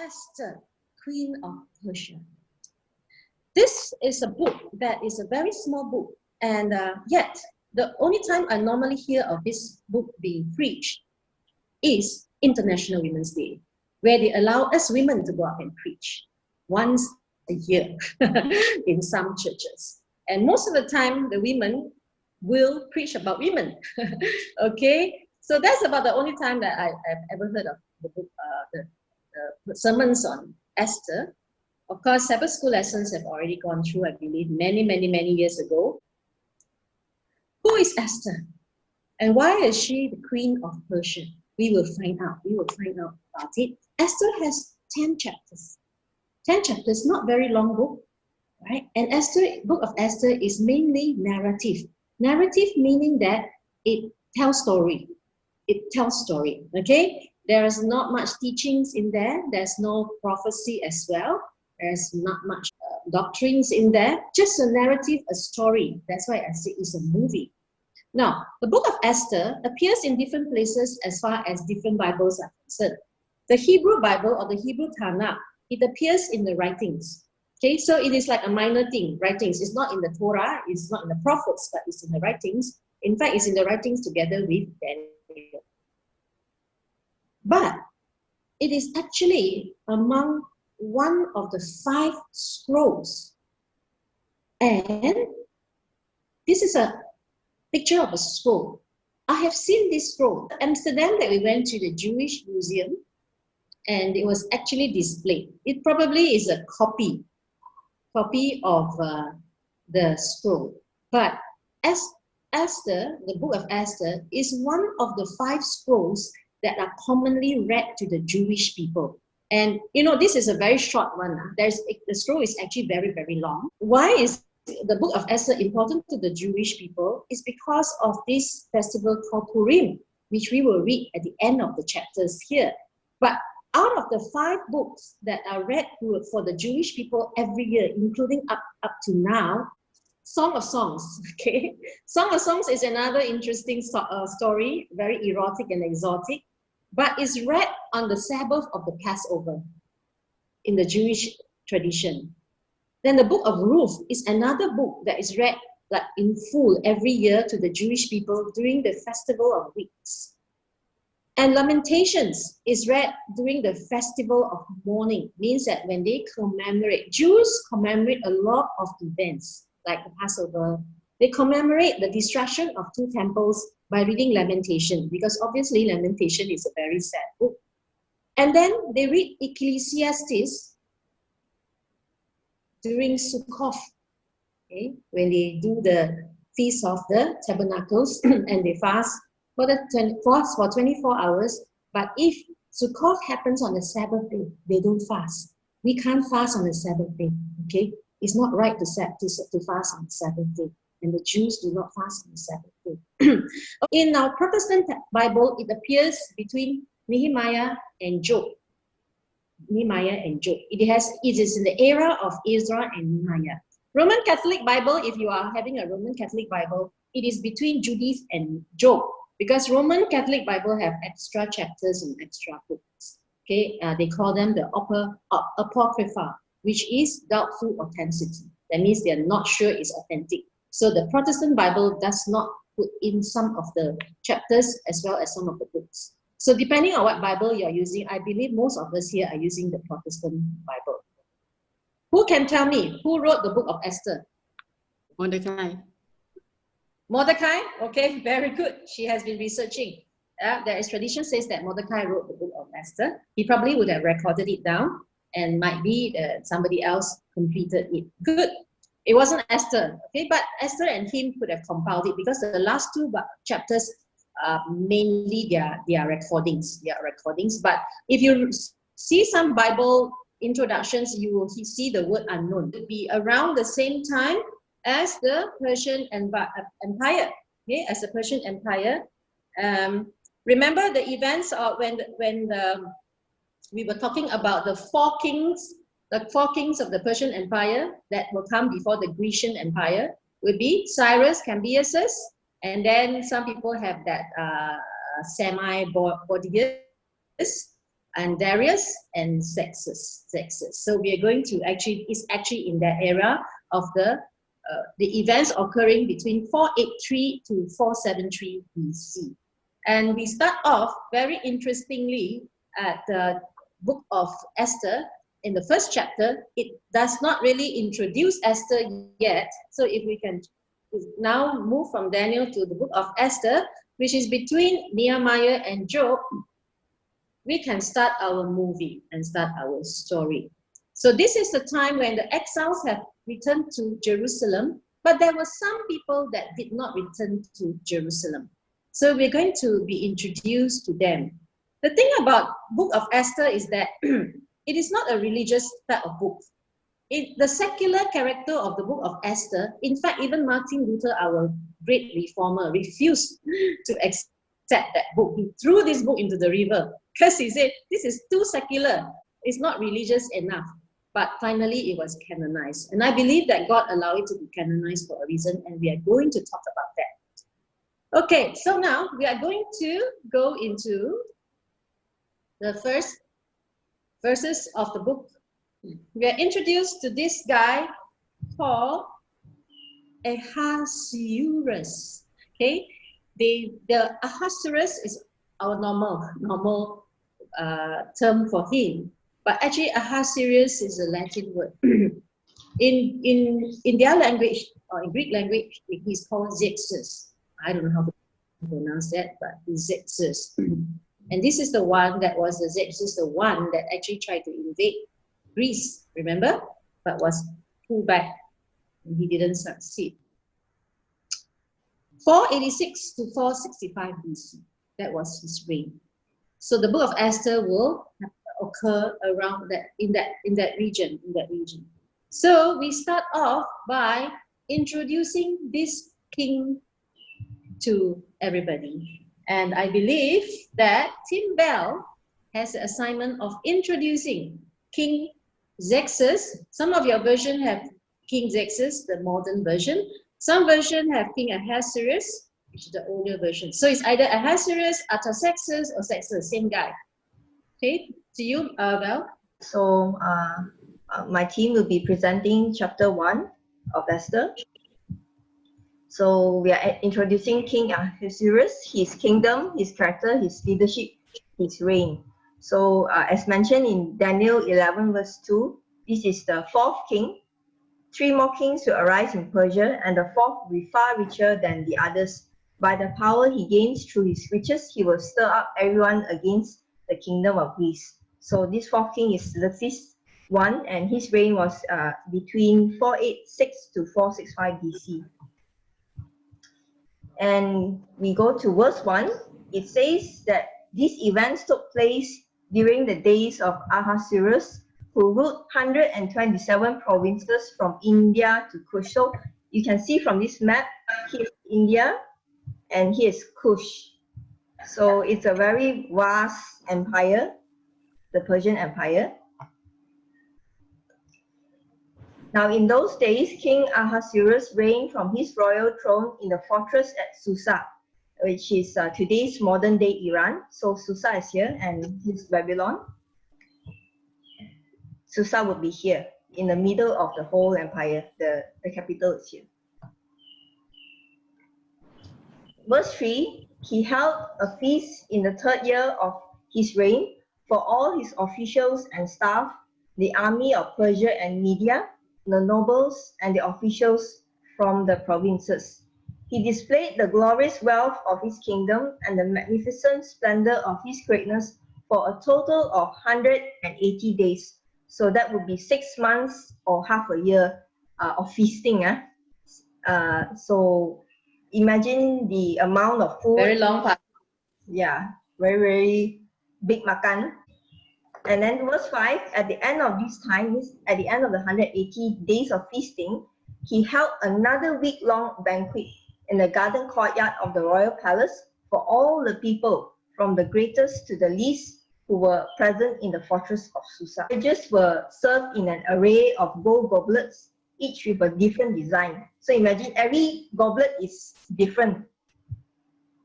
Esther, Queen of Persia. This is a book that is a very small book, and yet the only time I normally hear of this book being preached is International Women's Day, where they allow us women to go out and preach once a year in some churches. And most of the time, the women will preach about women. Okay, so that's about the only time that I've ever heard of the book, the sermons on Esther. Of course, Sabbath school lessons have already gone through, I believe, many years ago. Who is Esther? And why is she the Queen of Persia? We will find out. We will find out about it. Esther has 10 chapters. 10 chapters, not very long book, right? And Book of Esther is mainly narrative. Narrative meaning that it tells story. It tells story, okay? There is not much teachings in there. There's no prophecy as well. There's not much doctrines in there. Just a narrative, a story. That's why I say it's a movie. Now, the Book of Esther appears in different places as far as different Bibles are concerned. The Hebrew Bible or the Hebrew Tanakh, it appears in the writings. Okay, so it is like a minor thing, writings. It's not in the Torah, it's not in the prophets, but it's in the writings. In fact, it's in the writings together with Daniel. But it is actually among one of the 5 scrolls. And this is a picture of a scroll. I have seen this scroll. Amsterdam, that we went to the Jewish Museum, and it was actually displayed. It probably is a copy of the scroll. But Esther, the Book of Esther, is one of the 5 scrolls that are commonly read to the Jewish people. And you know, this is a very short one. The scroll is actually very long. Why is the Book of Esther important to the Jewish people? Is because of this festival called Purim, which we will read at the end of the chapters here. But out of the 5 books that are read for the Jewish people every year, including up to now, Song of Songs, okay? Song of Songs is another interesting story, very erotic and exotic, but is read on the Sabbath of the Passover in the Jewish tradition. Then the Book of Ruth is another book that is read like in full every year to the Jewish people during the Festival of Weeks. And Lamentations is read during the Festival of Mourning, means that when they commemorate, Jews commemorate a lot of events like the Passover. They commemorate the destruction of 2 temples by reading Lamentation, because obviously Lamentation is a very sad book. And then they read Ecclesiastes during Sukkot, okay, when they do the Feast of the Tabernacles and they fast for 24 hours. But if Sukkot happens on the Sabbath day, they don't fast. We can't fast on the Sabbath day, okay? It's not right to fast on the Sabbath day. And the Jews do not fast on the Sabbath day. In our Protestant Bible, it appears between Nehemiah and Job. Nehemiah and Job. It is in the era of Ezra and Nehemiah. Roman Catholic Bible, if you are having a Roman Catholic Bible, it is between Judith and Job, because Roman Catholic Bible have extra chapters and extra books. Okay, they call them the Apocrypha, which is doubtful authenticity. That means they are not sure it's authentic. So the Protestant Bible does not put in some of the chapters as well as some of the books. So depending on what Bible you're using, I believe most of us here are using the Protestant Bible. Who can tell me who wrote the Book of Esther? Mordecai. Mordecai? Okay, very good. She has been researching. There is tradition says that Mordecai wrote the Book of Esther. He probably would have recorded it down, and might be somebody else completed it. Good. It wasn't Esther, okay? But Esther and him could have compiled it, because the last 2 chapters mainly they are recordings. They are recordings. But if you see some Bible introductions, you will see the word unknown. It would be around the same time as the Persian Empire. Okay, as the Persian Empire. Remember the events of when we were talking about the 4 kings. The 4 kings of the Persian Empire that will come before the Grecian Empire would be Cyrus, Cambyses, and then some people have that Semi-Bodius, and Darius and Xerxes. So we are going to it's actually in that era of the events occurring between 483 to 473 BC. And we start off very interestingly at the Book of Esther. In the first chapter, it does not really introduce Esther yet. So if we can now move from Daniel to the Book of Esther, which is between Nehemiah and Job, we can start our movie and start our story. So this is the time when the exiles have returned to Jerusalem, but there were some people that did not return to Jerusalem. So we're going to be introduced to them. The thing about Book of Esther is that it is not a religious type of book. The secular character of the Book of Esther, in fact, even Martin Luther, our great reformer, refused to accept that book. He threw this book into the river because he said, this is too secular. It's not religious enough. But finally, it was canonized. And I believe that God allowed it to be canonized for a reason, and we are going to talk about that. Okay, so now we are going to go into the first verses of the book. We are introduced to this guy called Ahasuerus. Okay, the Ahasuerus is our normal term for him, but actually Ahasuerus is a Latin word. in their language, or in Greek language, he's called Xerxes. I don't know how to pronounce that, but he's Xerxes. And this is the one that was the Xerxes, the one that actually tried to invade Greece, remember? But was pulled back and he didn't succeed. 486 to 465 BC, that was his reign. So the Book of Esther will occur around that in that region. So we start off by introducing this king to everybody. And I believe that Tim Bell has the assignment of introducing King Xerxes. Some of your version have King Xerxes, the modern version. Some version have King Ahasuerus, which is the older version. So it's either Ahasuerus, Artaxerxes, or Xerxes, same guy. Okay, to you, Bell. So my team will be presenting chapter 1 of Esther. So we are introducing King Ahasuerus, his kingdom, his character, his leadership, his reign. So as mentioned in Daniel 11 verse 2, this is the fourth king. 3 more kings will arise in Persia, and the fourth will be far richer than the others. By the power he gains through his riches, he will stir up everyone against the kingdom of Greece. So this fourth king is Xerxes I, and his reign was between 486 to 465 BC. And we go to verse 1. It says that these events took place during the days of Ahasuerus, who ruled 127 provinces from India to Kush. So you can see from this map, here's India and here's Kush. So it's a very vast empire, the Persian Empire. Now in those days, King Ahasuerus reigned from his royal throne in the fortress at Susa, which is today's modern day Iran. So Susa is here and this is Babylon. Susa would be here in the middle of the whole empire. The capital is here. Verse 3, he held a feast in the 3rd year of his reign for all his officials and staff, the army of Persia and Media, the nobles and the officials from the provinces. He displayed the glorious wealth of his kingdom and the magnificent splendor of his greatness for a total of 180 days. So that would be 6 months or half a year of feasting. So imagine the amount of food. Very long part. Yeah, very, very big makan. And then verse 5, at the end of this time, at the end of the 180 days of feasting, he held another week-long banquet in the garden courtyard of the royal palace for all the people, from the greatest to the least, who were present in the fortress of Susa. Beverages were served in an array of gold goblets, each with a different design. So imagine every goblet is different.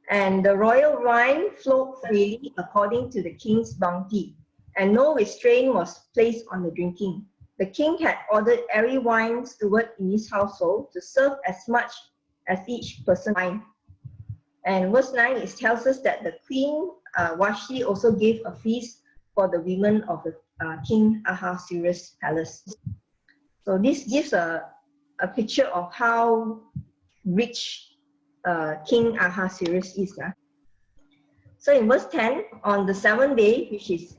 And the royal wine flowed freely according to the king's bounty. and no restraint was placed on the drinking. The king had ordered every wine steward in his household to serve as much as each person wine. And verse 9, it tells us that the queen Vashti also gave a feast for the women of the King Ahasuerus' palace. So this gives a picture of how rich King Ahasuerus is. So in verse 10, on the 7th day, which is,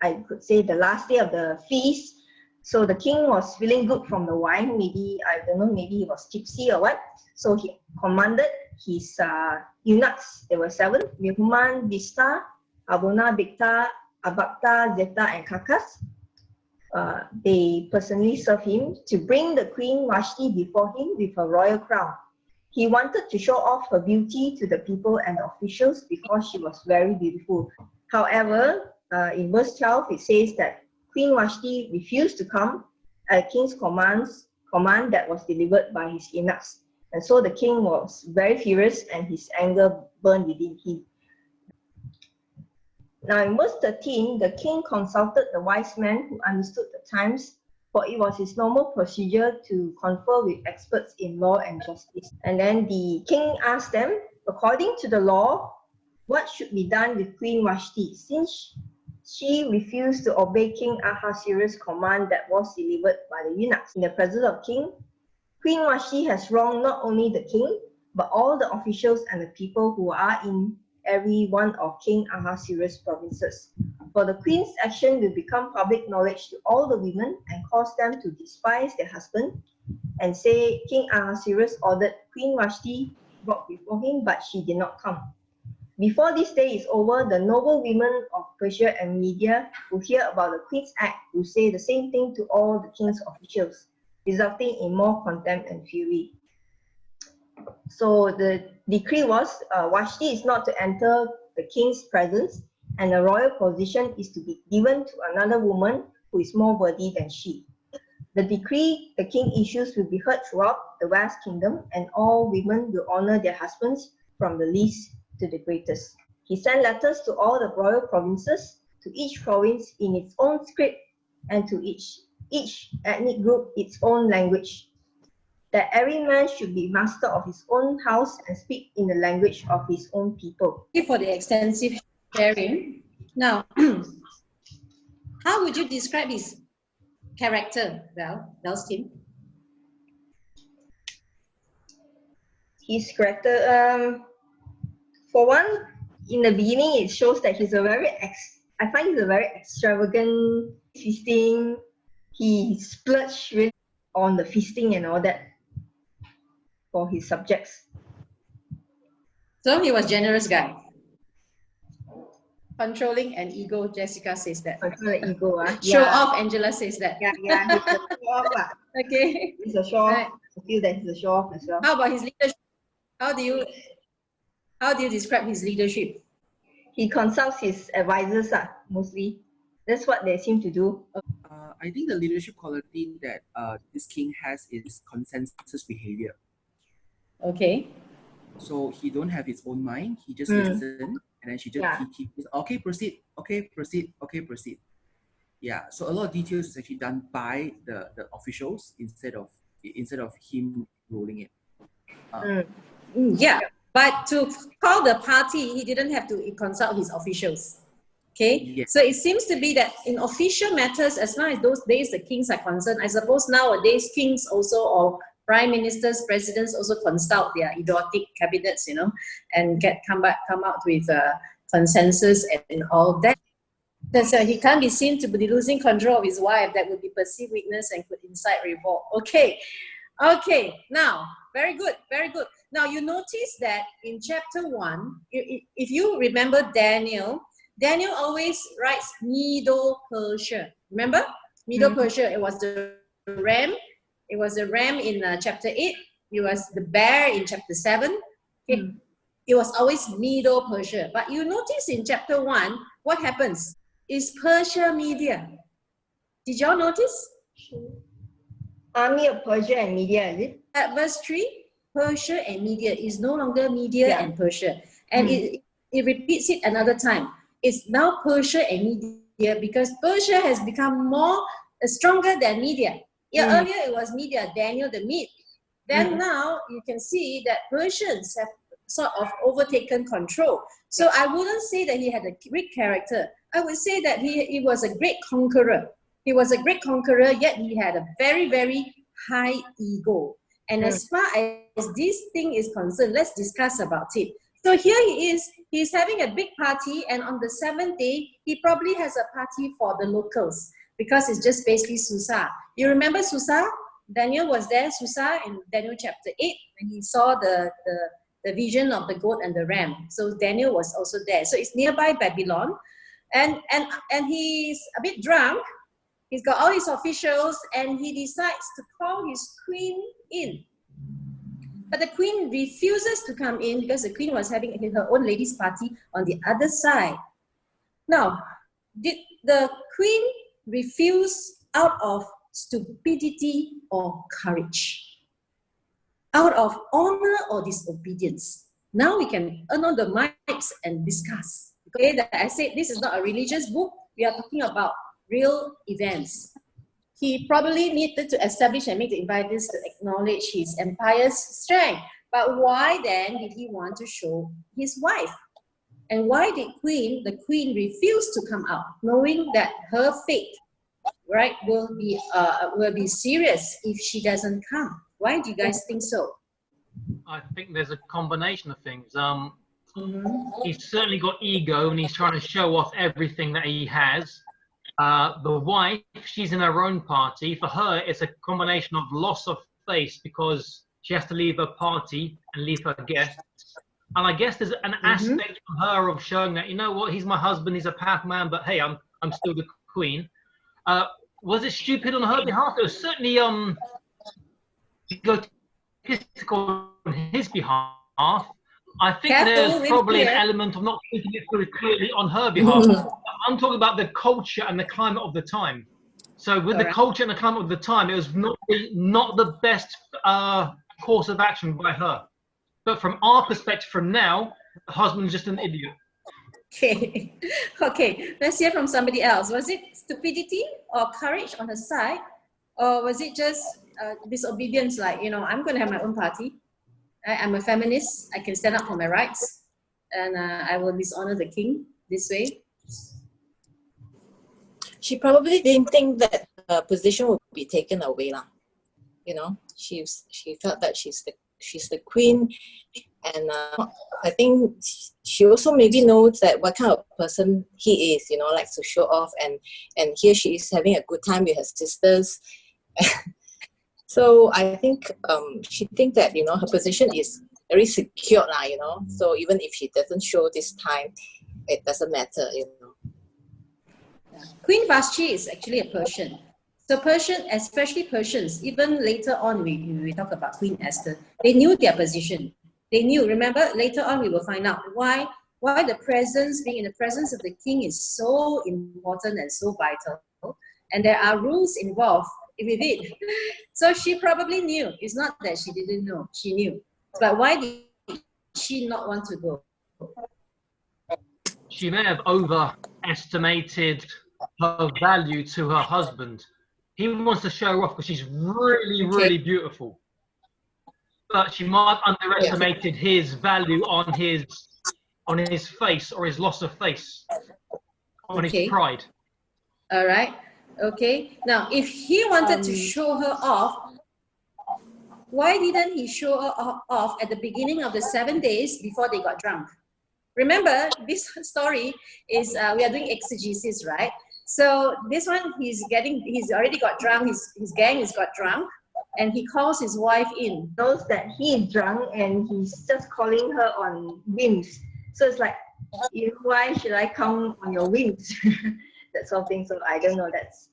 I could say, the last day of the feast, so the king was feeling good from the wine. Maybe, I don't know, maybe he was tipsy or what. So he commanded his eunuchs, there were 7, Mehuman, Bista, Abona, Bigta, Abakta, Zeta, and Kakas. They personally served him to bring the queen Vashti before him with a royal crown. He wanted to show off her beauty to the people and the officials because she was very beautiful. However, in verse 12, it says that Queen Vashti refused to come at the king's command that was delivered by his eunuchs. And so the king was very furious and his anger burned within him. Now in verse 13, the king consulted the wise men who understood the times, for it was his normal procedure to confer with experts in law and justice. And then the king asked them, according to the law, what should be done with Queen Vashti, since she refused to obey King Ahasuerus' command that was delivered by the eunuchs. In the presence of king, Queen Vashti has wronged not only the king, but all the officials and the people who are in every one of King Ahasuerus' provinces. For the queen's action will become public knowledge to all the women and cause them to despise their husband and say, King Ahasuerus ordered Queen Vashti brought before him, but she did not come. Before this day is over, the noble women of Persia and Media who hear about the queen's act will say the same thing to all the king's officials, resulting in more contempt and fury. So the decree was Vashti is not to enter the king's presence, and the royal position is to be given to another woman who is more worthy than she. The decree the king issues will be heard throughout the vast kingdom, and all women will honor their husbands from the least to the greatest. He sent letters to all the royal provinces, to each province in its own script, and to each ethnic group its own language, that every man should be master of his own house and speak in the language of his own people. Thank you for the extensive sharing. Now, how would you describe his character, Belle's team? His character, for one, in the beginning, it shows that he's I find he's a very extravagant feasting. He splurged really on the feasting and all that for his subjects. So he was generous guy. Controlling and ego, Jessica says that. Control the ego. Show off, Angela says that. Yeah, he's a show off. Okay. He's a show off. Right. I feel that he's a show off as well. How about his leadership? How do you describe his leadership? He consults his advisors, mostly. That's what they seem to do. I think the leadership quality that this king has is consensus behavior. Okay. So he don't have his own mind. He just listen, and then he okay, proceed. Okay, proceed. Okay, proceed. Yeah. So a lot of details is actually done by the officials instead of him ruling it. Yeah. But to call the party, he didn't have to consult his officials. Okay, yes. So it seems to be that in official matters, as long as those days the kings are concerned, I suppose nowadays kings also, or prime ministers, presidents also consult their idiotic cabinets, and come out with a consensus and all that. So he can't be seen to be losing control of his wife. That would be perceived weakness and could incite revolt. Okay, now, very good. Now you notice that in chapter 1, if you remember Daniel always writes Medo-Persia. Remember? Medo-Persia, it was the ram. It was the ram in chapter 8. It was the bear in chapter 7. Okay. It was always Medo-Persia. But you notice in chapter 1, what happens? Is Persia Media. Did y'all notice? Army of Persia and Media, is it? At verse 3, Persia and Media is no longer Media and Persia. And it repeats it another time. It's now Persia and because Persia has become more stronger than Media. Yeah, earlier it was Media, Daniel the Mede. Then now you can see that Persians have sort of overtaken control. So I wouldn't say that he had a great character. I would say that he was a great conqueror. He was a great conqueror, yet he had a very, very high ego. And as far as this thing is concerned, let's discuss about it. So here he is, he's having a big party, and on the 7th day, he probably has a party for the locals because it's just basically Susa. You remember Susa? Daniel was there, Susa, in Daniel chapter 8, when he saw the vision of the goat and the ram. So Daniel was also there. So it's nearby Babylon. And he's a bit drunk. He's got all his officials, and he decides to call his queen in. But the queen refuses to come in because the queen was having her own ladies' party on the other side. Now, did the queen refuse out of stupidity or courage? Out of honor or disobedience? Now we can turn on the mics and discuss. Okay, that I said this is not a religious book. We are talking about real events. He probably needed to establish and make the inviters to acknowledge his empire's strength. But why then did he want to show his wife? And why did the queen refuse to come out, knowing that her fate, right, will be serious if she doesn't come? Why do you guys think so? I think there's a combination of things. He's certainly got ego, and he's trying to show off everything that he has. The wife, she's in her own party. For her, it's a combination of loss of face because she has to leave her party and leave her guests. And I guess there's an aspect of her of showing that, you know what, he's my husband, he's a path man, but hey, I'm still the queen. Was it stupid on her behalf? It was certainly egotistical on his behalf. I think there's probably an element of not thinking it through clearly on her behalf. I'm talking about the culture and the climate of the time. So with the culture and the climate of the time, it was not the best course of action by her. But from our perspective, from now, the husband's just an idiot. Okay, okay. Let's hear from somebody else. Was it stupidity or courage on her side, or was it just disobedience? Like, you know, I'm going to have my own party. I'm a feminist. I can stand up for my rights, and I will dishonor the king this way. She probably didn't think that her position would be taken away, lah. You know, she felt that she's the queen, and I think she also maybe knows that what kind of person he is. You know, likes to show off, and here she is having a good time with her sisters. So I think she thinks that, you know, her position is very secure now, you know. So even if she doesn't show this time, it doesn't matter, you know. Yeah. Queen Vashti is actually a Persian. So especially Persians, even later on we talk about Queen Esther, they knew their position. They knew, remember, later on we will find out why being in the presence of the king is so important and so vital. And there are rules involved with it. So she probably knew. It's not that she didn't know. She knew. But why did she not want to go? She may have overestimated her value to her husband. He wants to show her off because she's really, really beautiful. But she might have underestimated his value on his face, or his loss of face, on his pride. All right. Okay. Now, if he wanted to show her off, why didn't he show her off at the beginning of the 7 days before they got drunk? Remember, this story is, we are doing exegesis, right? So this one, he's already got drunk, his gang has got drunk, and he calls his wife in. Knows that he is drunk and he's just calling her on whims. So it's like, you know, why should I come on your whims? That sort of thing. So I don't know. That's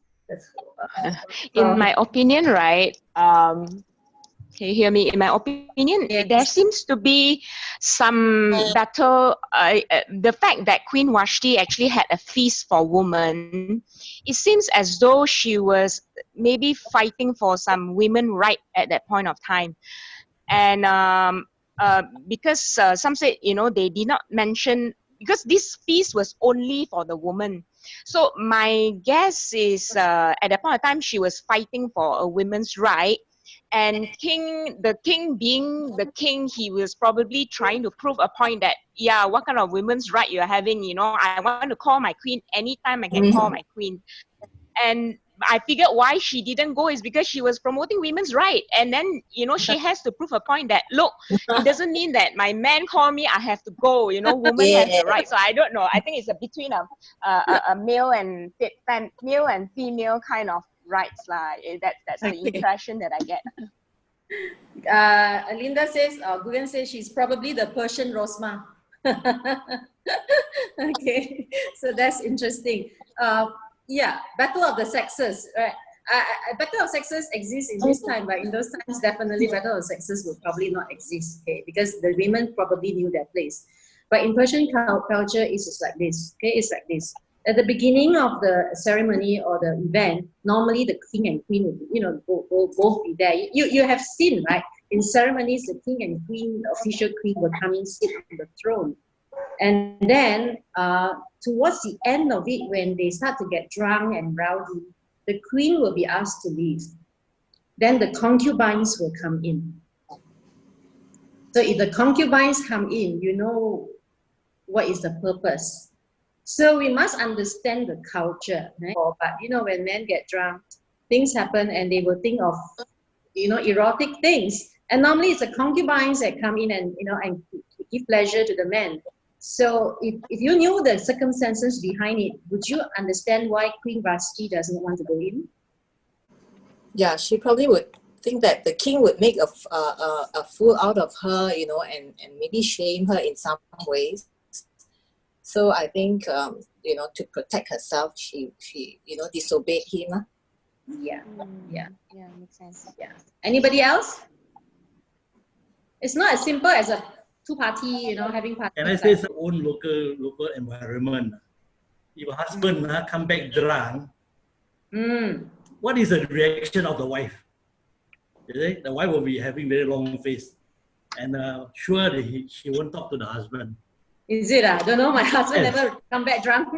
in my opinion, right? Can you hear me? In my opinion, there seems to be some battle. The fact that Queen Vashti actually had a feast for women, it seems as though she was maybe fighting for some women right at that point of time. And because some said, you know, they did not mention, because this feast was only for the woman. So my guess is at that point of time she was fighting for a women's right. And the king being the king, he was probably trying to prove a point that, yeah, what kind of women's right you're having, you know, I want to call my queen anytime I can call my queen. And I figured why she didn't go is because she was promoting women's right. And then, you know, she has to prove a point that, look, it doesn't mean that my man call me, I have to go, you know, woman has the right. So I don't know. I think it's between a male and female kind of rights. That's the impression that I get. Linda says, Gugan says she's probably the Persian Rosma. Okay, so that's interesting. Yeah, Battle of the Sexes, right? Battle of Sexes exists in this time, but in those times, definitely Battle of Sexes would probably not exist, okay? Because the women probably knew their place. But in Persian culture, it's just like this, okay? It's like this. At the beginning of the ceremony or the event, normally the king and queen will, you know, will both be there. You have seen, right? In ceremonies, the king and queen, the official queen, will come in, sit on the throne. And then towards the end of it, when they start to get drunk and rowdy, the queen will be asked to leave. Then the concubines will come in. So if the concubines come in, you know what is the purpose. So we must understand the culture, right? But you know, when men get drunk, things happen and they will think of, you know, erotic things. And normally it's the concubines that come in and, you know, and give pleasure to the men. So if you knew the circumstances behind it, would you understand why Queen Vashti doesn't want to go in? Yeah, she probably would think that the king would make a fool out of her, you know, and maybe shame her in some ways. So I think, you know, to protect herself, she you know, disobeyed him. Yeah, yeah. Yeah, makes sense. Yeah. Anybody else? It's not as simple as a two-party, you know, having party. Can I say it's own local environment? If a husband come back drunk, what is the reaction of the wife? The wife will be having very long face, and sure she won't talk to the husband. Is it? I don't know. My husband never come back drunk.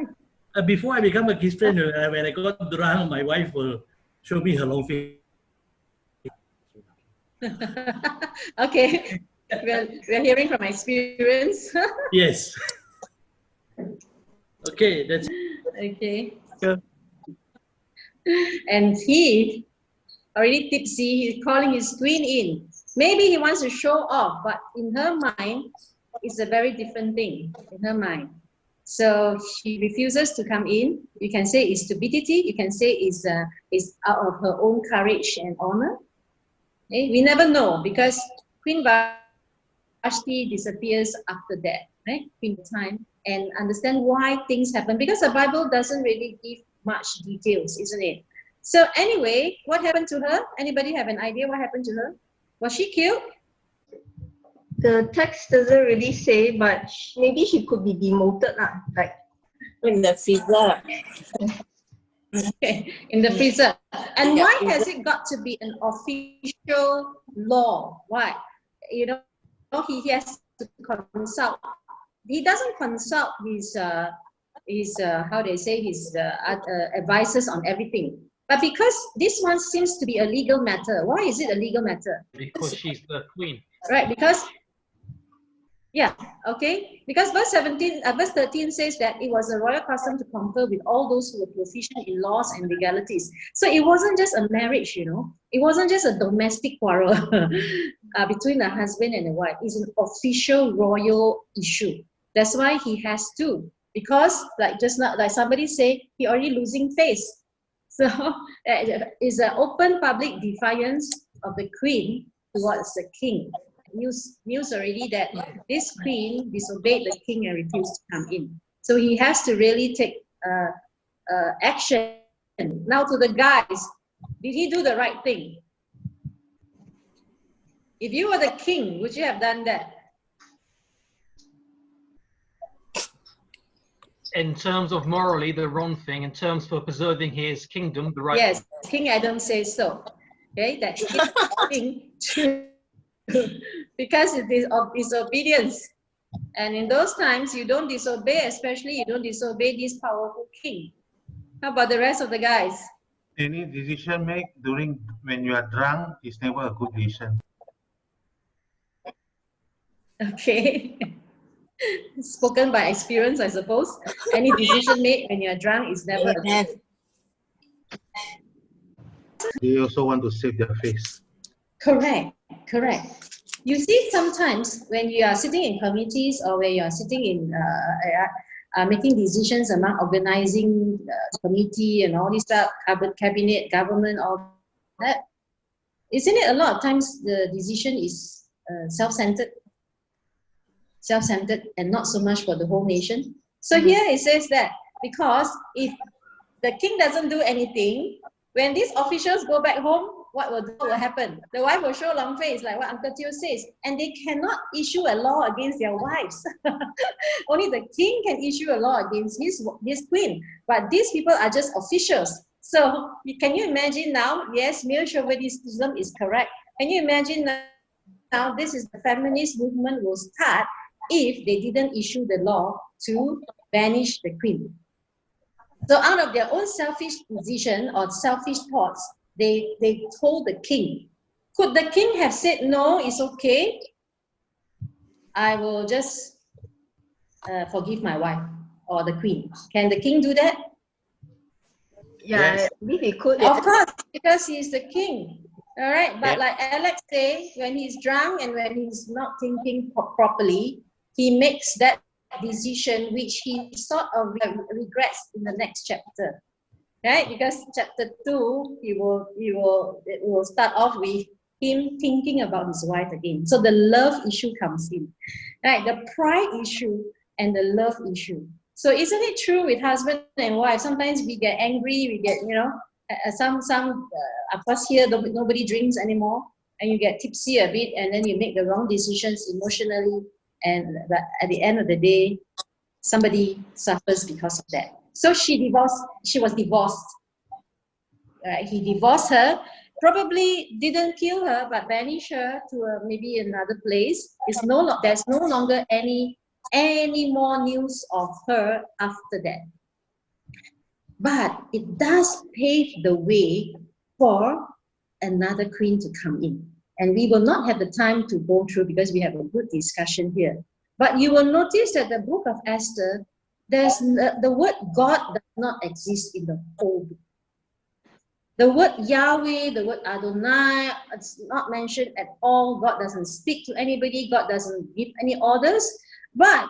Before I become a Christian, when I got drunk, my wife will show me her long face. Okay. We're hearing from experience. Yes. Okay, that's okay. Yeah. And he already tipsy, he's calling his queen in. Maybe he wants to show off, but in her mind, it's a very different thing in her mind. So she refuses to come in. You can say it's stupidity. You can say it's out of her own courage and honor. Okay? We never know because Queen Vashti disappears after that, right? Queen time, and understand why things happen because the Bible doesn't really give much details, isn't it? So anyway, what happened to her? Anybody have an idea what happened to her? Was she killed? The text doesn't really say, but maybe she could be demoted, like in the freezer. Okay, in the freezer. And why has it got to be an official law? Why? You know, he has to consult. He doesn't consult his how they say, his advisors on everything. But because this one seems to be a legal matter. Why is it a legal matter? Because she's the queen. Right, because yeah, okay. Because verse 13 says that it was a royal custom to confer with all those who were proficient in laws and legalities. So it wasn't just a marriage, you know. It wasn't just a domestic quarrel between the husband and the wife. It's an official royal issue. That's why he has to. Because like just now, like somebody say, he already losing face. So it's an open public defiance of the queen towards the king. News already that this queen disobeyed the king and refused to come in. So he has to really take action. Now to the guys, did he do the right thing? If you were the king, would you have done that? In terms of morally, the wrong thing. In terms for preserving his kingdom, the right yes, thing. Yes, King Adam says so. Okay, that king because it is of disobedience. And in those times, you don't disobey, especially you don't disobey this powerful king. How about the rest of the guys? Any decision made during when you are drunk is never a good decision. Okay. Spoken by experience, I suppose. Any decision made when you're drunk is never a Amen. good. They also want to save their face. Correct, correct. You see, sometimes when you are sitting in committees or when you are sitting in making decisions among organizing committee and all this stuff, cabinet, government, all that, isn't it a lot of times the decision is self-centered and not so much for the whole nation? So here it says that because if the king doesn't do anything, when these officials go back home, what will happen? The wife will show long face, like what Uncle Teo says, and they cannot issue a law against their wives. Only the king can issue a law against his queen. But these people are just officials. So can you imagine now? Yes, male chauvinism is correct. Can you imagine now this is the feminist movement will start if they didn't issue the law to banish the queen. So out of their own selfish position or selfish thoughts, they told the king. Could the king have said, no, it's okay, I will just forgive my wife or the queen? Can the king do that? Yeah, Yes. I believe he could. Of course, because he's the king. All right, but Yeah. like Alex said, when he's drunk and when he's not thinking properly, he makes that decision which he sort of regrets in the next chapter. Right, because chapter 2, it will start off with him thinking about his wife again. So the love issue comes in, right? The pride issue and the love issue. So isn't it true with husband and wife? Sometimes we get angry, we get, of course here nobody drinks anymore, and you get tipsy a bit, and then you make the wrong decisions emotionally, and at the end of the day, somebody suffers because of that. So she was divorced. He divorced her, probably didn't kill her, but banished her to maybe another place. There's no longer any more news of her after that. But it does pave the way for another queen to come in. And we will not have the time to go through because we have a good discussion here. But you will notice that the book of Esther, there's the word God does not exist in the whole book. The word Yahweh, the word Adonai, it's not mentioned at all. God doesn't speak to anybody. God doesn't give any orders. But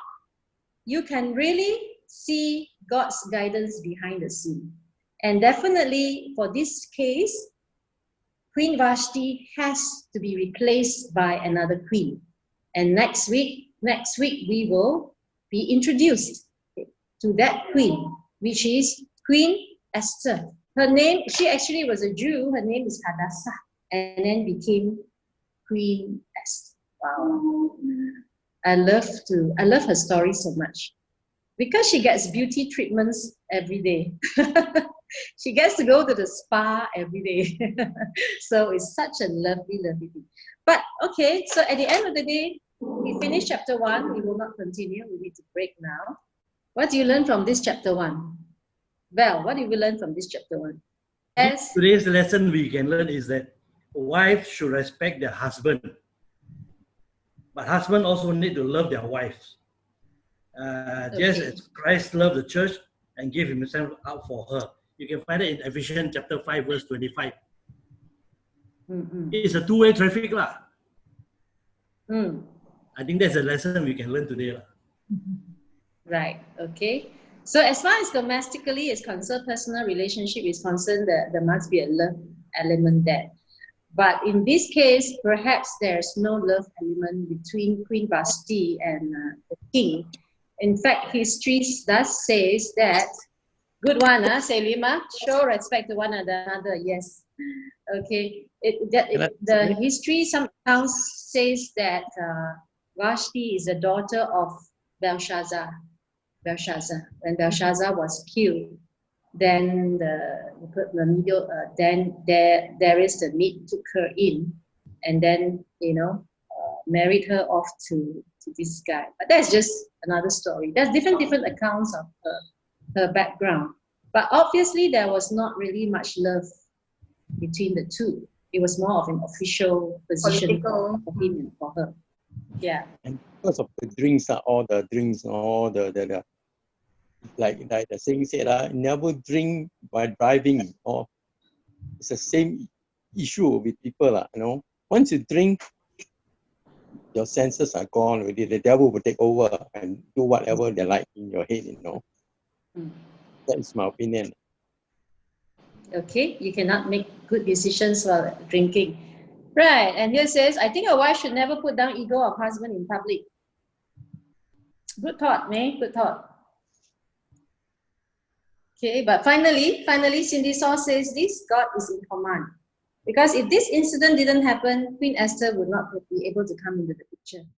you can really see God's guidance behind the scene. And definitely for this case, Queen Vashti has to be replaced by another queen. And next week we will be introduced to that queen, which is Queen Esther. Her name, she actually was a Jew. Her name is Hadassah, and then became Queen Esther. Wow. I love her story so much because she gets beauty treatments every day. She gets to go to the spa every day. So it's such a lovely, lovely thing. But okay, so at the end of the day, we finished chapter 1. We will not continue. We need to break now. What do you learn from this chapter 1? Val, what did we learn from this chapter 1? Yes. Today's lesson we can learn is that wives should respect their husband. But husbands also need to love their wives. Just as Christ loved the church and gave himself out for her. You can find it in Ephesians chapter 5, verse 25. It's a two-way traffic lah. I think that's a lesson we can learn today lah. Right, okay. So as far as domestically is concerned, personal relationship is concerned, there must be a love element there. But in this case, perhaps there's no love element between Queen Vashti and the king. In fact, history does says that, good one, Selima, show respect to one another, yes. Okay, the history sometimes says that Vashti is the daughter of Belshazzar. When Belshazzar was killed, then then there is the maid took her in, and then married her off to to this guy. But that's just another story. There's different accounts of her background. But obviously there was not really much love between the two. It was more of an official position for him and for her. Yeah. And because of the drinks, all the drinks, all the like the saying said, never drink by driving. Or it's the same issue with people, you know. Once you drink, your senses are gone already. The devil will take over and do whatever they like in your head, you know. That is my opinion. Okay, you cannot make good decisions while drinking. Right, and here says, I think a wife should never put down ego of husband in public. Good thought, May, good thought. Okay, but finally, Cindy Saw says this, God is in command. Because if this incident didn't happen, Queen Esther would not be able to come into the picture.